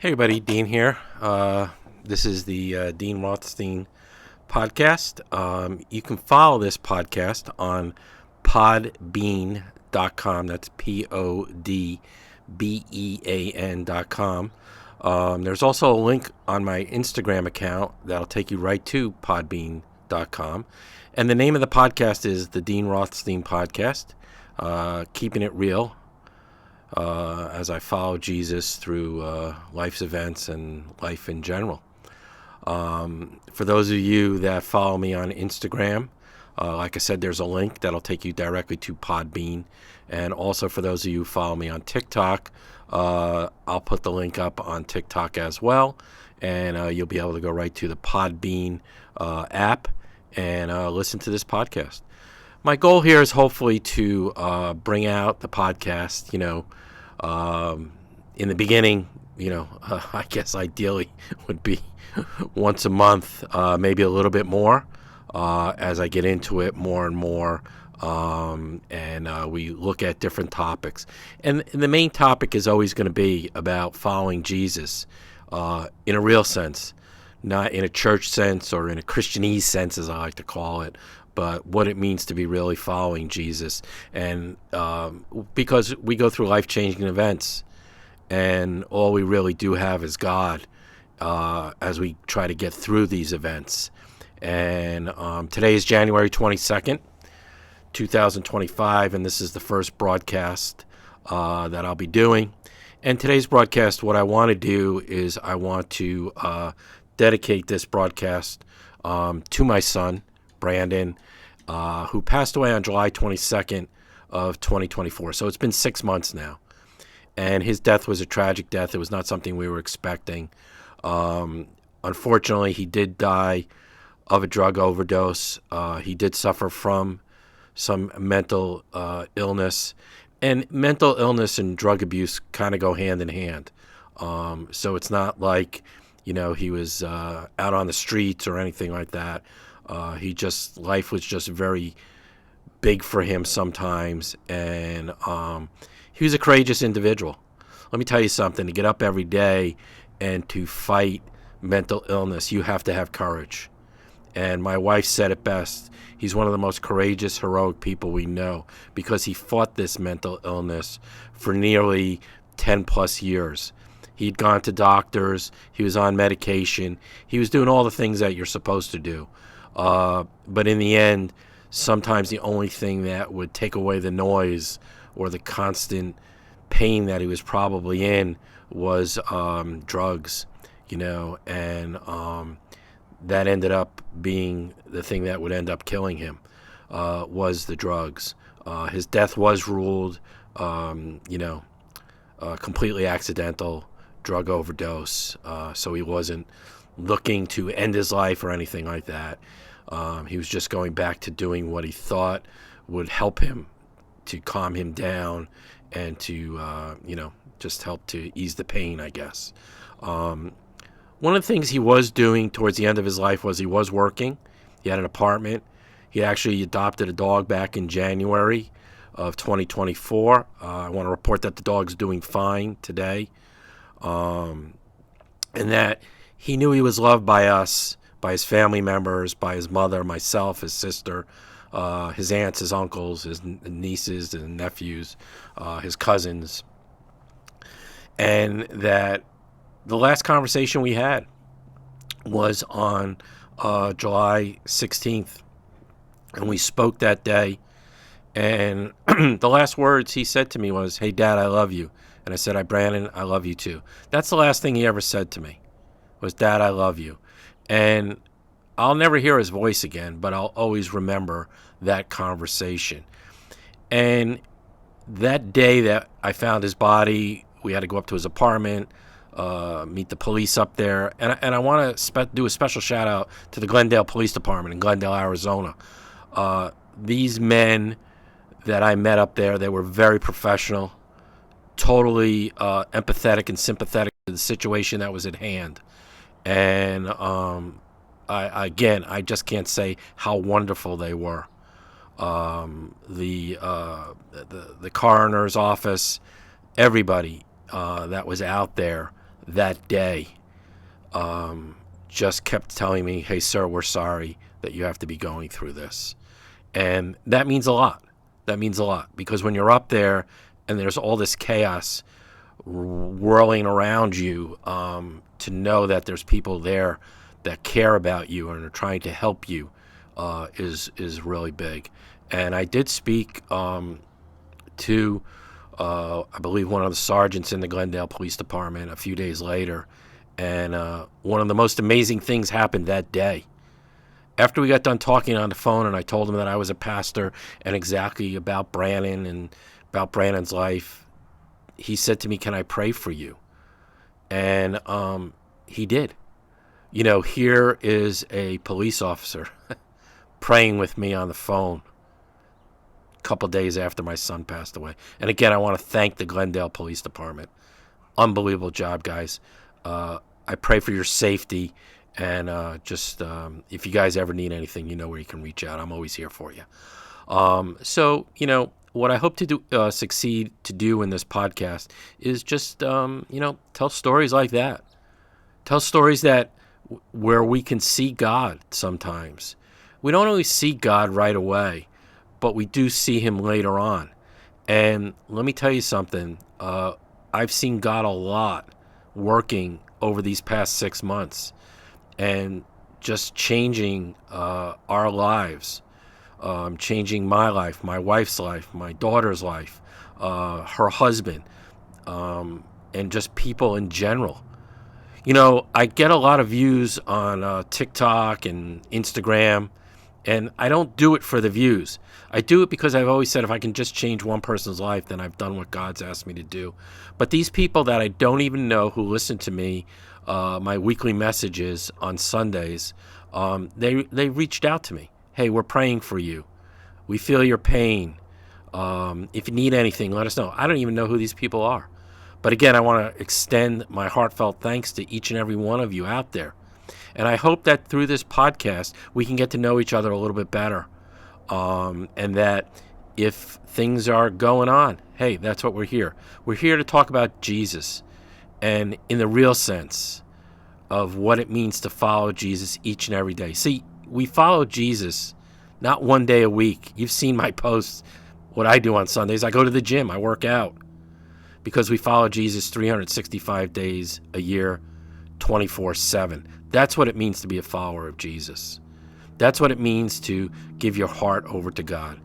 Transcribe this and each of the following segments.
Hey everybody, Dean here. This is the Dean Rothstein podcast. You can follow this podcast on podbean.com. That's podbean.com. There's also a link on my Instagram account that'll take you right to podbean.com. And the name of the podcast is the Dean Rothstein Podcast, keeping it real. As I follow Jesus through life's events and life in general. For those of you that follow me on Instagram, like I said, there's a link that'll take you directly to Podbean. And also for those of you who follow me on TikTok, I'll put the link up on TikTok as well. And you'll be able to go right to the Podbean app and listen to this podcast. My goal here is hopefully to bring out the podcast, in the beginning, I guess ideally would be once a month, maybe a little bit more as I get into it more and more. And we look at different topics. And the main topic is always going to be about following Jesus in a real sense, not in a church sense or in a Christianese sense, as I like to call it, but what it means to be really following Jesus. And because we go through life-changing events, and all we really do have is God as we try to get through these events. And today is January 22nd, 2025, and this is the first broadcast that I'll be doing. And today's broadcast, what I want to do is I want to dedicate this broadcast to my son, Brandon, who passed away on July 22nd of 2024. So it's been 6 months now. And his death was a tragic death. It was not something we were expecting. Unfortunately, he did die of a drug overdose. He did suffer from some mental illness. And mental illness and drug abuse kind of go hand in hand. So it's not like, he was out on the streets or anything like that. Life was just very big for him sometimes, and he was a courageous individual. Let me tell you something, to get up every day and to fight mental illness, you have to have courage. And my wife said it best, he's one of the most courageous, heroic people we know, because he fought this mental illness for nearly 10 plus years. He'd gone to doctors, he was on medication, he was doing all the things that you're supposed to do. But in the end, sometimes the only thing that would take away the noise or the constant pain that he was probably in was drugs, and that ended up being the thing that would end up killing him, was the drugs. His death was ruled, completely accidental drug overdose, so he wasn't looking to end his life or anything like that. He was just going back to doing what he thought would help him to calm him down and to, just help to ease the pain, I guess. One of the things he was doing towards the end of his life was he was working. He had an apartment. He actually adopted a dog back in January of 2024. I want to report that the dog's doing fine today. And that he knew he was loved by us, by his family members, by his mother, myself, his sister, his aunts, his uncles, his nieces and nephews, his cousins. And that the last conversation we had was on July 16th. And we spoke that day. And the last words he said to me was, "Hey, Dad, I love you." And I said, "Brandon, I love you too." That's the last thing he ever said to me, was, "Dad, I love you." And I'll never hear his voice again, but I'll always remember that conversation. And that day that I found his body, we had to go up to his apartment, meet the police up there. And I want to do a special shout out to the Glendale Police Department in Glendale, Arizona. These men that I met up there, they were very professional, totally empathetic and sympathetic to the situation that was at hand. And I just can't say how wonderful they were. The coroner's office, everybody that was out there, that day just kept telling me, hey, sir, we're sorry that you have to be going through this. And that means a lot. That means a lot, because when you're up there and there's all this chaos whirling around you, to know that there's people there that care about you and are trying to help you is really big. And I did speak to, I believe, one of the sergeants in the Glendale Police Department a few days later, and one of the most amazing things happened that day. After we got done talking on the phone and I told him that I was a pastor and exactly about Brandon and about Brandon's life, he said to me, can I pray for you? And he did. You know, here is a police officer praying with me on the phone a couple days after my son passed away. And again, I want to thank the Glendale Police Department. Unbelievable job, guys. I pray for your safety. And if you guys ever need anything, you know where you can reach out. I'm always here for you. So, you know, what I hope to do, succeed to do in this podcast is just, tell stories like that. Tell stories where we can see God sometimes. We don't always see God right away, but we do see him later on. And let me tell you something. I've seen God a lot working over these past 6 months. And just changing our lives, changing my life, my wife's life, my daughter's life, her husband, and just people in general. You know, I get a lot of views on TikTok and Instagram, and I don't do it for the views. I do it because I've always said if I can just change one person's life, then I've done what God's asked me to do. But these people that I don't even know who listen to me, my weekly messages on Sundays, they reached out to me. Hey, we're praying for you. We feel your pain. If you need anything, let us know. I don't even know who these people are. But again, I want to extend my heartfelt thanks to each and every one of you out there. And I hope that through this podcast, we can get to know each other a little bit better. And that if things are going on, hey, that's what we're here. We're here to talk about Jesus, and in the real sense of what it means to follow Jesus each and every day. See, we follow Jesus not one day a week. You've seen my posts, what I do on Sundays. I go to the gym, I work out, because we follow Jesus 365 days a year, 24/7. That's what it means to be a follower of Jesus. That's what it means to give your heart over to God.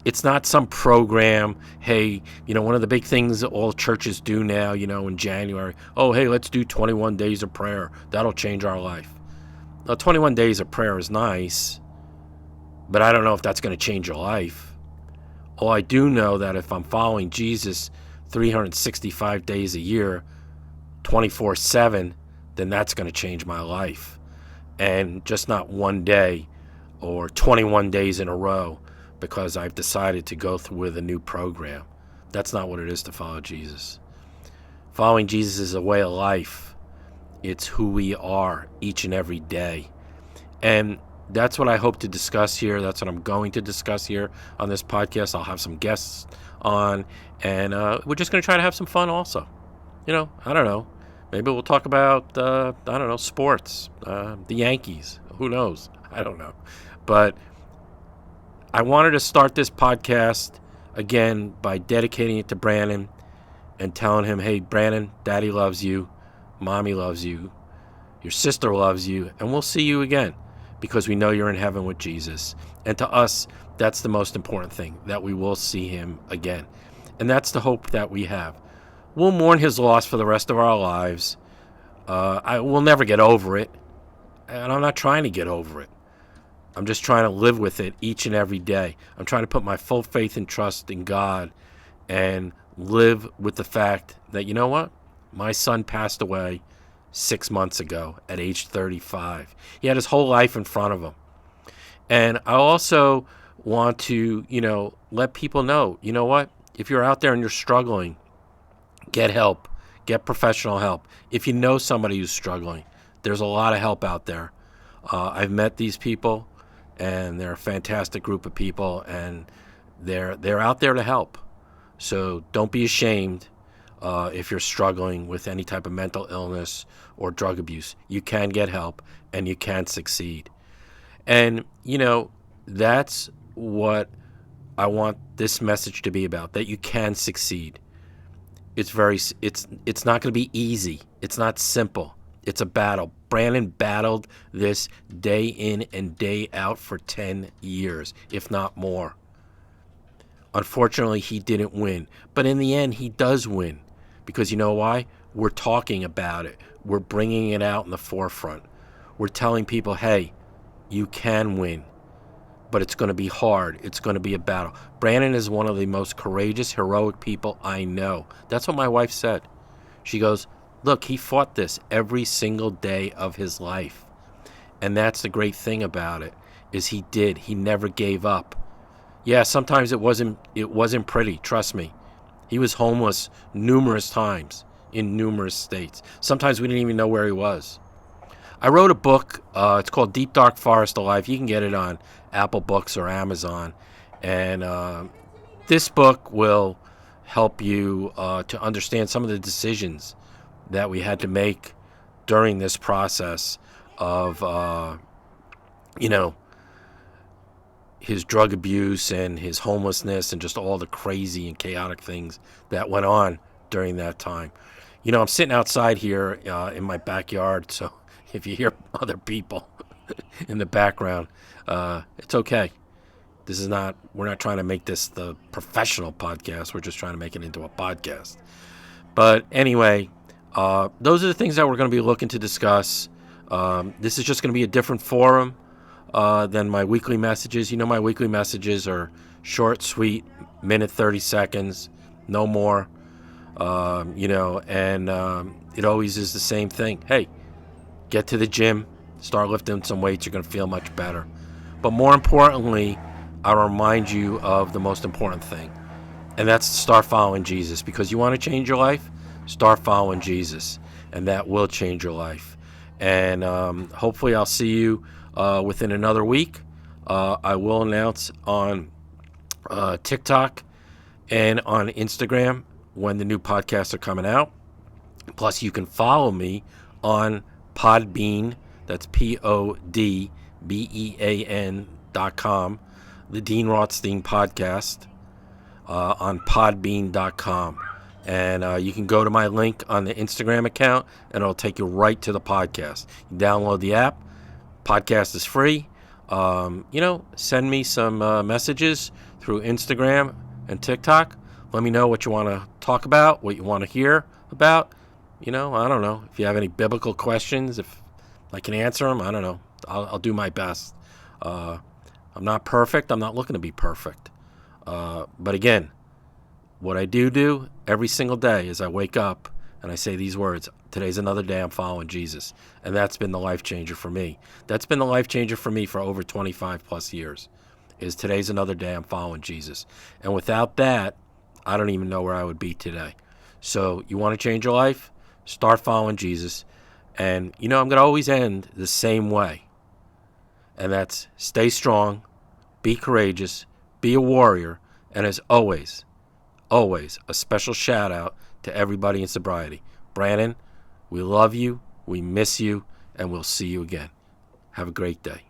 It's not some program. Hey, one of the big things that all churches do now, in January, oh, hey, let's do 21 days of prayer. That'll change our life. Now, 21 days of prayer is nice, but I don't know if that's going to change your life. Oh, I do know that if I'm following Jesus 365 days a year, 24/7, then that's going to change my life. And just not one day or 21 days in a row because I've decided to go through with a new program. That's not what it is to follow Jesus. Following Jesus is a way of life. It's who we are each and every day. And that's what I hope to discuss here. That's what I'm going to discuss here on this podcast. I'll have some guests on, and we're just going to try to have some fun also. I don't know. Maybe we'll talk about, sports, the Yankees. Who knows? I don't know. But I wanted to start this podcast, again, by dedicating it to Brandon and telling him, hey, Brandon, Daddy loves you. Mommy loves you. Your sister loves you. And we'll see you again because we know you're in heaven with Jesus. And to us, that's the most important thing, that we will see him again. And that's the hope that we have. We'll mourn his loss for the rest of our lives. I will never get over it. And I'm not trying to get over it. I'm just trying to live with it each and every day. I'm trying to put my full faith and trust in God and live with the fact that, you know what? My son passed away 6 months ago at age 35. He had his whole life in front of him. And I also want to, let people know, you know what? If you're out there and you're struggling, get help. Get professional help. If you know somebody who's struggling, there's a lot of help out there. I've met these people, and they're a fantastic group of people, and they're out there to help. So don't be ashamed. if you're struggling with any type of mental illness or drug abuse. You can get help and you can succeed. And, that's what I want this message to be about, that you can succeed. It's not going to be easy. It's not simple. It's a battle. Brandon battled this day in and day out for 10 years, if not more. Unfortunately, he didn't win. But in the end, he does win. Because you know why? We're talking about it. We're bringing it out in the forefront. We're telling people, hey, you can win. But it's going to be hard. It's going to be a battle. Brandon is one of the most courageous, heroic people I know. That's what my wife said. She goes, look, he fought this every single day of his life. And that's the great thing about it, is he did. He never gave up. Yeah, sometimes it wasn't pretty, trust me. He was homeless numerous times in numerous states. Sometimes we didn't even know where he was. I wrote a book. It's called Deep Dark Forest of Life. You can get it on Apple Books or Amazon. And this book will help you to understand some of the decisions that we had to make during this process of, his drug abuse and his homelessness and just all the crazy and chaotic things that went on during that time. I'm sitting outside here in my backyard, so if you hear other people in the background, it's okay. We're not trying to make this the professional podcast. We're just trying to make it into a podcast. But anyway, those are the things that we're going to be looking to discuss. This is just going to be a different forum than my weekly messages. My weekly messages are short, sweet, minute, 30 seconds, no more. And it always is the same thing. Hey, get to the gym, start lifting some weights, you're going to feel much better. But more importantly, I remind you of the most important thing, and that's to start following Jesus. Because you want to change your life, start following Jesus, and that will change your life. And hopefully I'll see you within another week. I will announce on TikTok and on Instagram when the new podcasts are coming out. Plus, you can follow me on Podbean. That's PODBEAN.com. The Dean Rothstein podcast on Podbean.com. And you can go to my link on the Instagram account, and it'll take you right to the podcast. You download the app. Podcast is free. Send me some messages through Instagram and TikTok. Let me know what you want to talk about, what you want to hear about. I don't know. If you have any biblical questions, if I can answer them, I don't know. I'll do my best. I'm not perfect. I'm not looking to be perfect. But again, what I do every single day is I wake up and I say these words: today's another day I'm following Jesus. And that's been the life changer for me. That's been the life changer for me for over 25 plus years, is today's another day I'm following Jesus. And without that, I don't even know where I would be today. So you want to change your life? Start following Jesus. And, I'm going to always end the same way. And that's stay strong, be courageous, be a warrior, and as always, a special shout out to everybody in sobriety. Brandon, we love you, we miss you, and we'll see you again. Have a great day.